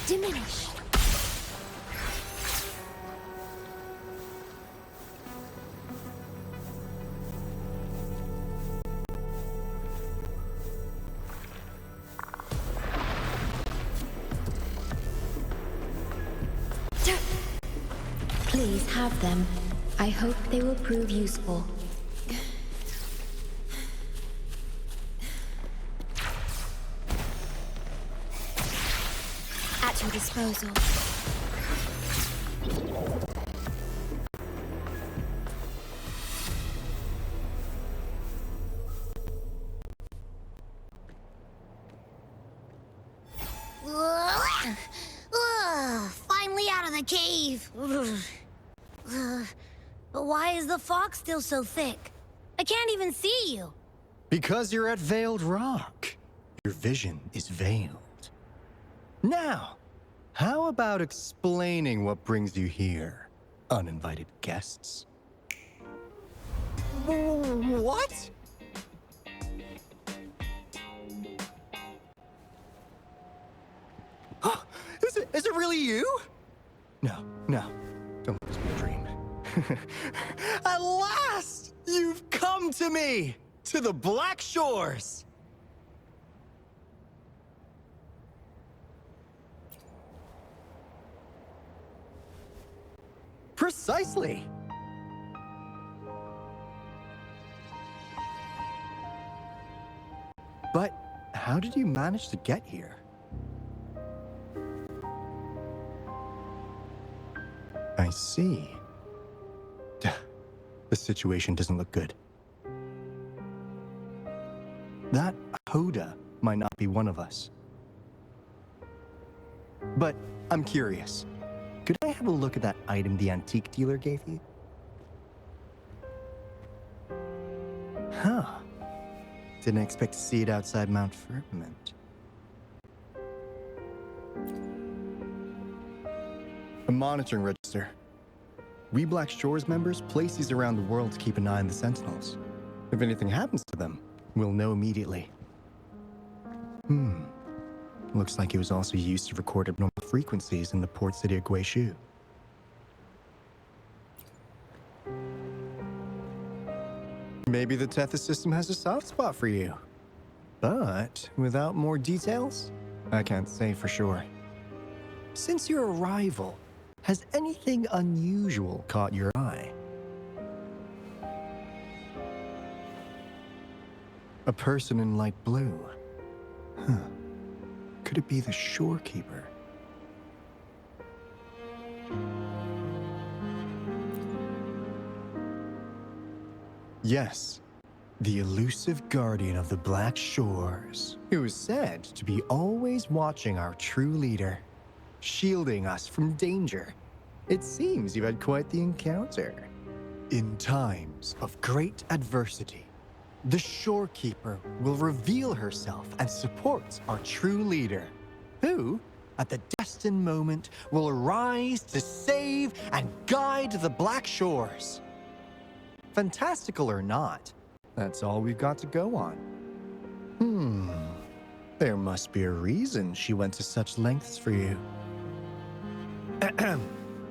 diminish. Please have them. I hope they will prove useful. At your disposal. Finally out of the cave. But why is the fog still so thick? I can't even see you. Because you're at Veiled Rock. Your vision is veiled. Now, how about explaining what brings you here, uninvited guests? What? Is it really you? No, don't let this be a dream. At last, you've come to me, to the Black Shores. Precisely. But how did you manage to get here? I see. The situation doesn't look good. That Hoda might not be one of us. But I'm curious. Could I have a look at that item the antique dealer gave you? Huh. Didn't expect to see it outside Mount Firmament. A monitoring register. We Black Shores members place these around the world to keep an eye on the Sentinels. If anything happens to them, we'll know immediately. Looks like it was also used to record abnormal frequencies in the port city of Guishu. Maybe the Tethys system has a soft spot for you. But without more details, I can't say for sure. Since your arrival, has anything unusual caught your eye? A person in light blue. Huh. Could it be the shorekeeper? Yes, the elusive guardian of the Black Shores, who is said to be always watching our true leader, shielding us from danger. It seems you've had quite the encounter. In times of great adversity, the shorekeeper will reveal herself and support our true leader, who, at the destined moment, will arise to save and guide the Black Shores. Fantastical or not, that's all we've got to go on. There must be a reason she went to such lengths for you.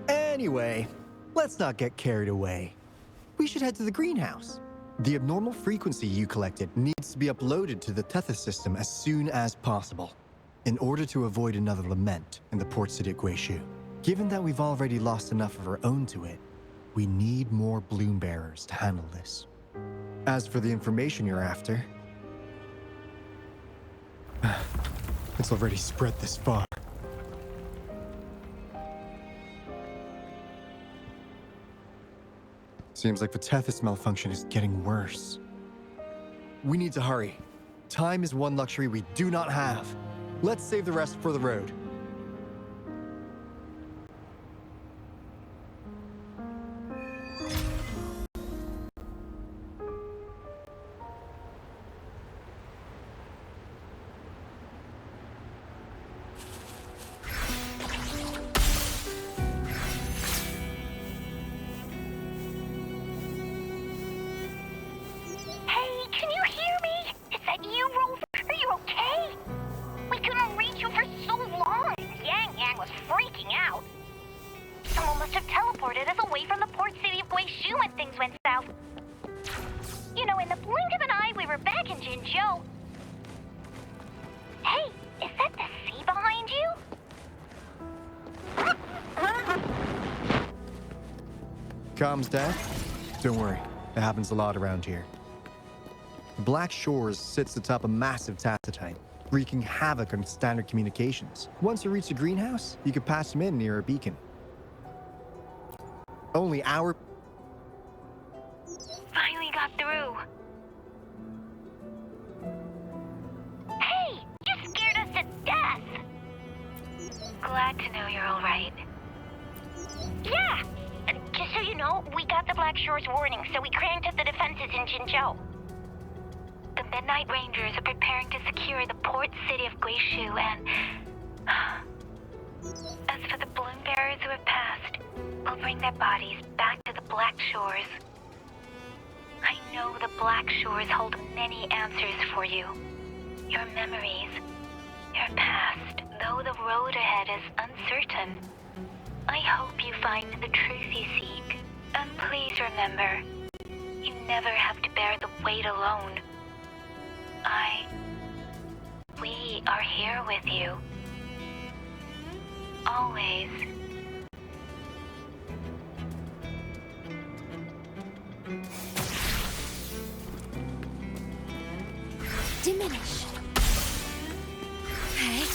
Anyway, let's not get carried away. We should head to the greenhouse. The abnormal frequency you collected needs to be uploaded to the Tethys system as soon as possible, in order to avoid another lament in the port city of Guishu. Given that we've already lost enough of our own to it, we need more bloom bearers to handle this. As for the information you're after, it's already spread this far. Seems like the Tethys malfunction is getting worse. We need to hurry. Time is one luxury we do not have. Let's save the rest for the road. Hey, can you hear me? Is that you, Rover? Are you okay? We couldn't reach you for so long. Comms dead? Don't worry, it happens a lot around here. The Black Shores sits atop a massive tactite, wreaking havoc on standard communications. Once you reach the greenhouse, you can patch them in near a beacon. Only our... Finally got through. Hey! You scared us to death! Glad to know you're alright. Yeah! Just so you know, we got the Black Shores warning, so we cranked up the defenses in Jinzhou. The Midnight Rangers are preparing to secure the port city of Guishu, and... as for the Bloom Bearers who have passed, we'll bring their bodies back to the Black Shores. I know the Black Shores hold many answers for you. Your memories, your past, though the road ahead is uncertain. I hope you find the truth you seek. And please remember, you never have to bear the weight alone. We are here with you. Always. Diminish. Okay.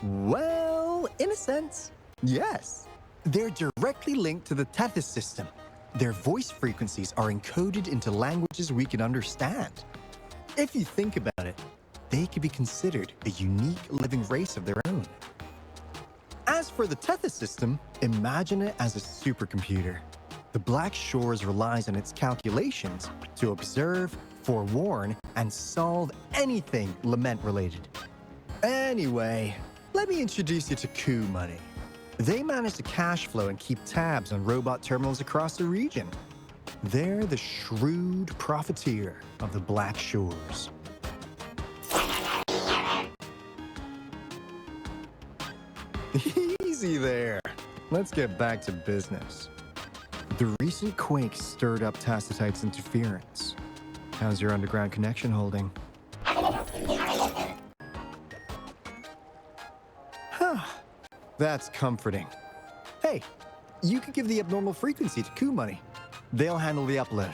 Well, in a sense, yes. They're directly linked to the Tethys system. Their voice frequencies are encoded into languages we can understand. If you think about it, they could be considered a unique living race of their own. As for the Tethys system, imagine it as a supercomputer. The Black Shores relies on its calculations to observe, forewarn, and solve anything Lament-related. Anyway, let me introduce you to Coup Money. They manage to cash flow and keep tabs on robot terminals across the region. They're the shrewd profiteer of the Black Shores. Easy there. Let's get back to business. The recent quake stirred up Tacitite's interference. How's your underground connection holding? That's comforting. Hey, you could give the abnormal frequency to Coup Money. They'll handle the upload.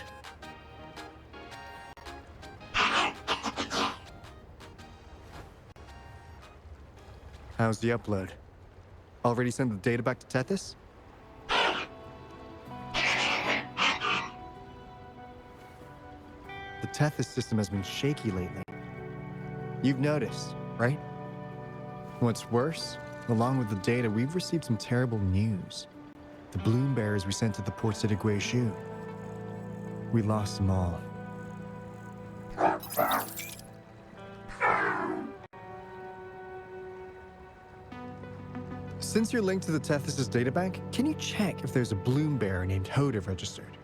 How's the upload? Already sent the data back to Tethys? The Tethys system has been shaky lately. You've noticed, right? What's worse, along with the data, we've received some terrible news. The Bloom Bearers we sent to the port city Guishu. We lost them all. Since you're linked to the Tethys' databank, can you check if there's a Bloom Bearer named Hoda registered?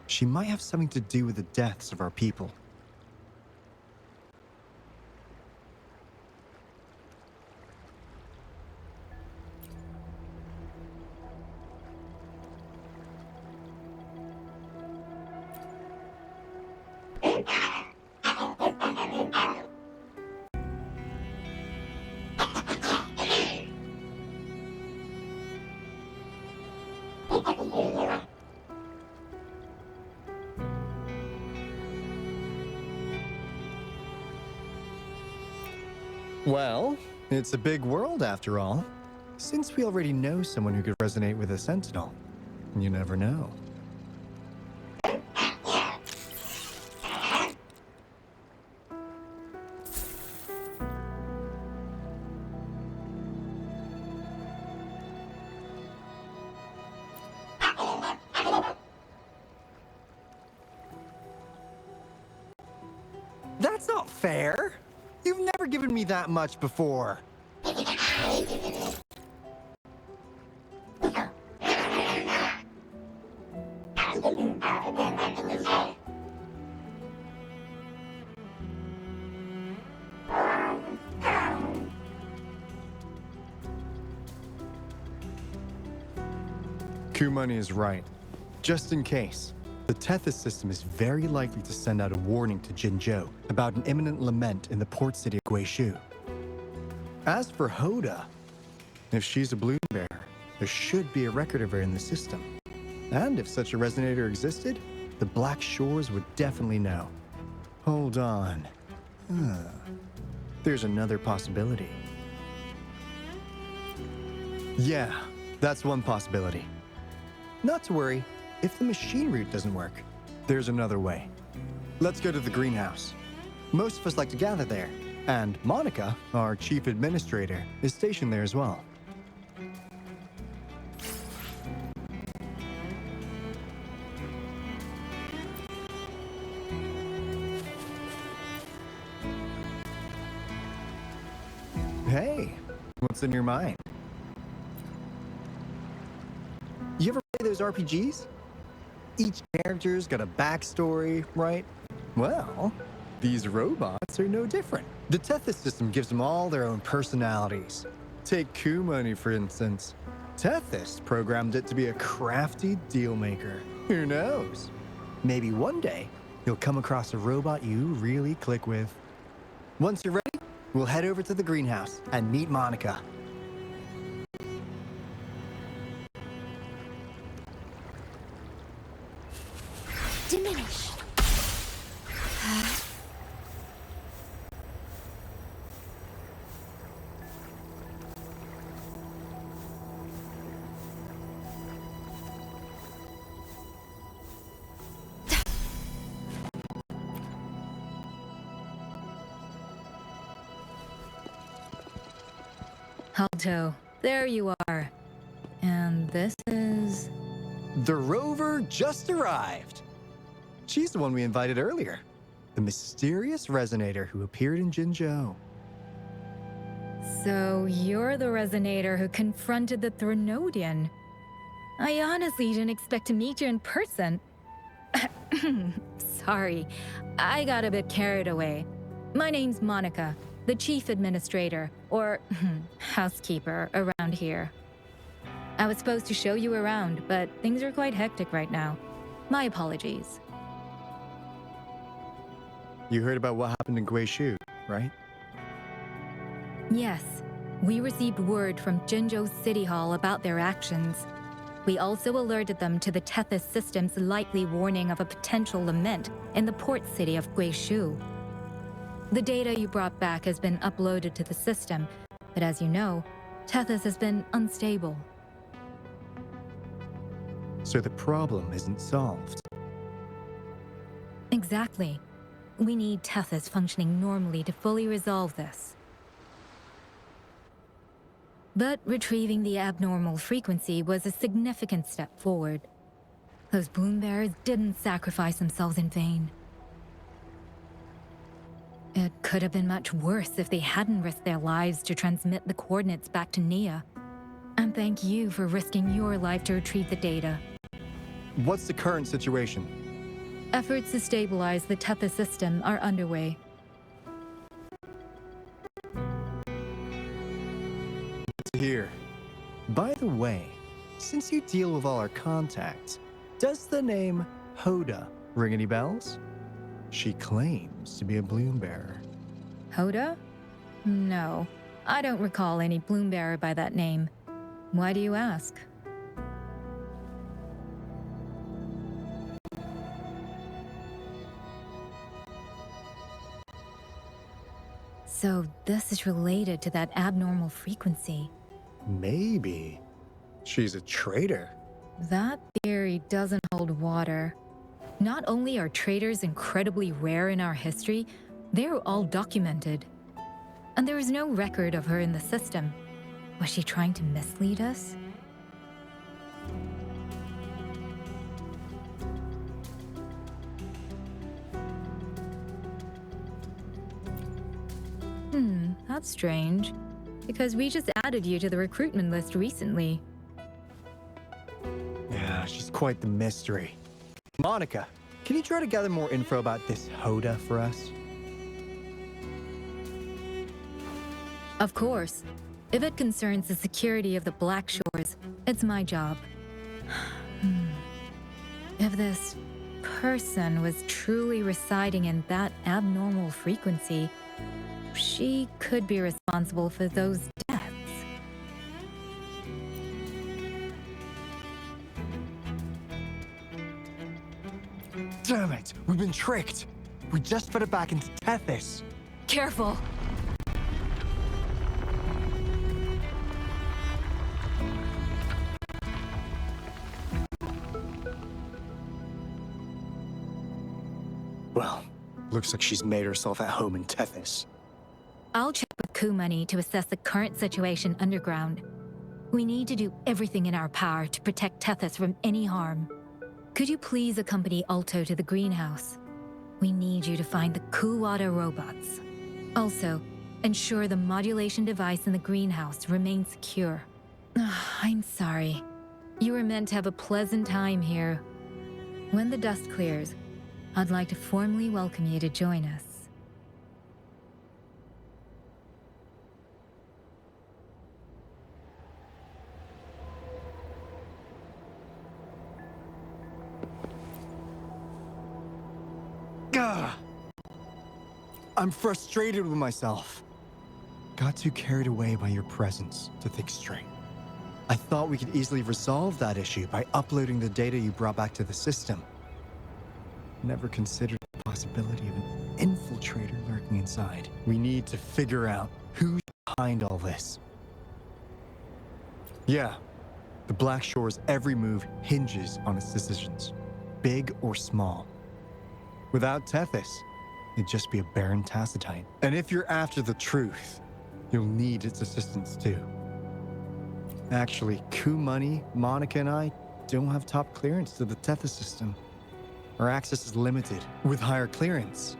She might have something to do with the deaths of our people. Well, it's a big world after all. Since we already know someone who could resonate with a Sentinel, you never know. That's not fair! You've never given me that much before. Kumani is right. Just in case, the Tethys system is very likely to send out a warning to Jinzhou about an imminent lament in the port city of Guishu. As for Hoda, if she's a bloom bearer, there should be a record of her in the system. And if such a resonator existed, the Black Shores would definitely know. Hold on. There's another possibility. Yeah, that's one possibility. Not to worry, if the machine route doesn't work, there's another way. Let's go to the greenhouse. Most of us like to gather there, and Monica, our chief administrator, is stationed there as well. Hey, what's in your mind? You ever play those RPGs? Each character's got a backstory, right? Well, these robots are no different. The Tethys system gives them all their own personalities. Take Kumani, for instance. Tethys programmed it to be a crafty deal maker. Who knows? Maybe one day, you'll come across a robot you really click with. Once you're ready, we'll head over to the greenhouse and meet Monica. Diminish. Alto, there you are. And this is... The rover just arrived. She's the one we invited earlier. The mysterious resonator who appeared in Jinzhou. So you're the resonator who confronted the Threnodian. I honestly didn't expect to meet you in person. Sorry, I got a bit carried away. My name's Monica, the chief administrator, or housekeeper around here. I was supposed to show you around, but things are quite hectic right now. My apologies. You heard about what happened in Guishu, right? Yes, we received word from Jinzhou City Hall about their actions. We also alerted them to the Tethys system's likely warning of a potential lament in the port city of Guishu. The data you brought back has been uploaded to the system, but as you know, Tethys has been unstable. So the problem isn't solved. Exactly. We need Tethys functioning normally to fully resolve this. But retrieving the abnormal frequency was a significant step forward. Those bloom bearers didn't sacrifice themselves in vain. It could have been much worse if they hadn't risked their lives to transmit the coordinates back to Nia. And thank you for risking your life to retrieve the data. What's the current situation? Efforts to stabilize the Tethys system are underway. Here. By the way, since you deal with all our contacts, does the name Hoda ring any bells? She claims to be a bloom bearer. Hoda? No, I don't recall any bloom bearer by that name. Why do you ask? So this is related to that abnormal frequency. Maybe. She's a traitor. That theory doesn't hold water. Not only are traitors incredibly rare in our history, they're all documented. And there is no record of her in the system. Was she trying to mislead us? That's strange. Because we just added you to the recruitment list recently. Yeah, she's quite the mystery. Monica, can you try to gather more info about this Hoda for us? Of course. If it concerns the security of the Black Shores, it's my job. If this person was truly residing in that abnormal frequency, she could be responsible for those deaths. Damn it! We've been tricked! We just fed it back into Tethys. Careful! Well, looks like she's made herself at home in Tethys. I'll check with Coup Money to assess the current situation underground. We need to do everything in our power to protect Tethys from any harm. Could you please accompany Alto to the greenhouse? We need you to find the Kuwata robots. Also, ensure the modulation device in the greenhouse remains secure. I'm sorry. You were meant to have a pleasant time here. When the dust clears, I'd like to formally welcome you to join us. Gah! I'm frustrated with myself. Got too carried away by your presence to think straight. I thought we could easily resolve that issue by uploading the data you brought back to the system. Never considered the possibility of an infiltrator lurking inside. We need to figure out who's behind all this. Yeah, the Black Shore's every move hinges on its decisions, big or small. Without Tethys, it'd just be a barren Tacitite. And if you're after the truth, you'll need its assistance too. Actually, Coup Money, Monica, and I don't have top clearance to the Tethys system. Our access is limited. With higher clearance,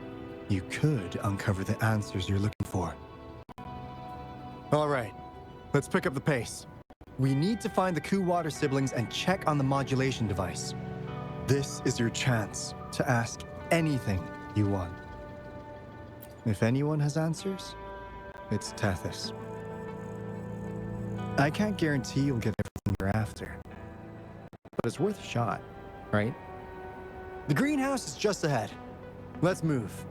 you could uncover the answers you're looking for. All right, let's pick up the pace. We need to find the Kuwata siblings and check on the modulation device. This is your chance to ask anything you want. If anyone has answers, it's Tethys. I can't guarantee you'll get everything you're after, but it's worth a shot, right? The greenhouse is just ahead. Let's move.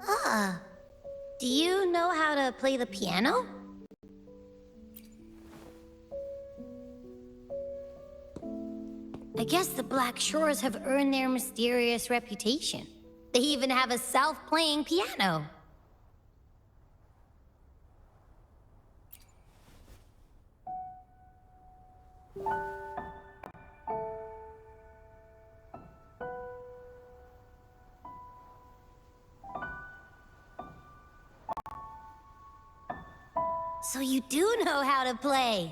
Ah. Do you know how to play the piano? I guess the Black Shores have earned their mysterious reputation. They even have a self-playing piano. So you do know how to play.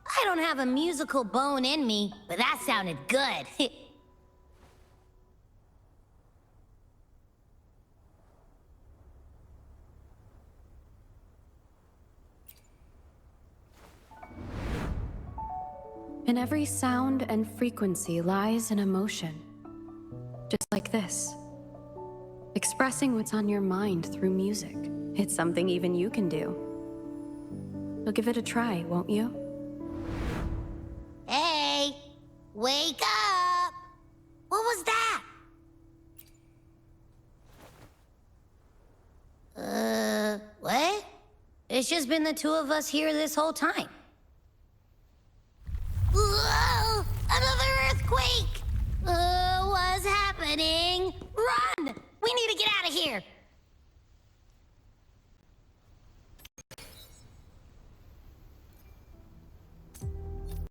I don't have a musical bone in me, but that sounded good. In every sound and frequency lies an emotion. Just like this. Expressing what's on your mind through music. It's something even you can do. You'll give it a try, won't you? Hey, wake up! What was that? What? It's just been the two of us here this whole time. Whoa! Another earthquake! What's happening? Run! We need to get out of here!